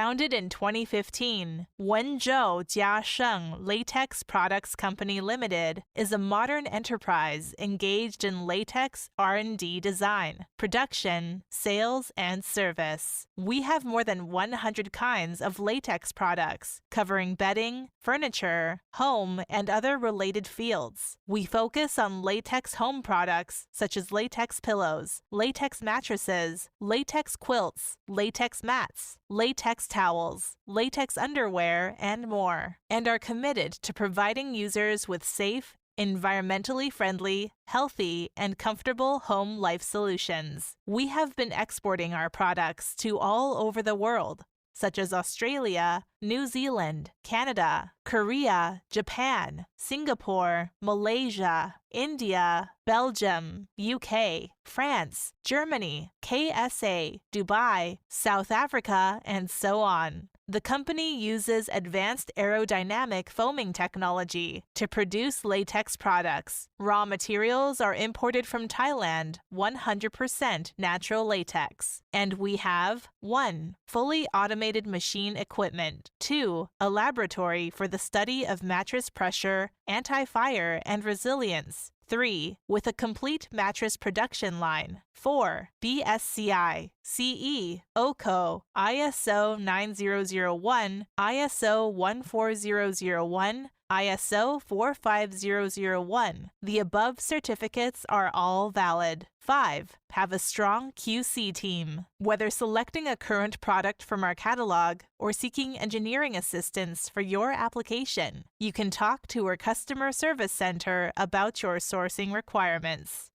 Founded in 2015, Wenzhou Jiasheng Latex Products Company Limited is a modern enterprise engaged in latex R&D design, production, sales, and service. We have more than 100 kinds of latex products covering bedding, furniture, home, and other related fields. We focus on latex home products such as latex pillows, latex mattresses, latex quilts, latex mats, latex towels, latex underwear, and more, and are committed to providing users with safe, environmentally friendly, healthy, and comfortable home life solutions. We have been exporting our products to all over the world, such as Australia, New Zealand, Canada, Korea, Japan, Singapore, Malaysia, India, Belgium, UK, France, Germany, KSA, Dubai, South Africa, and so on. The company uses advanced aerodynamic foaming technology to produce latex products. Raw materials are imported from Thailand, 100% natural latex. And we have 1. Fully automated machine equipment. 2. A laboratory for the study of mattress pressure, anti-fire, and resilience. 3. With a complete mattress production line. 4. BSCI, CE, OCO, ISO 9001, ISO 14001, ISO 45001. The above certificates are all valid. 5. Have a strong QC team. Whether selecting a current product from our catalog or seeking engineering assistance for your application, you can talk to our customer service center about your sourcing requirements.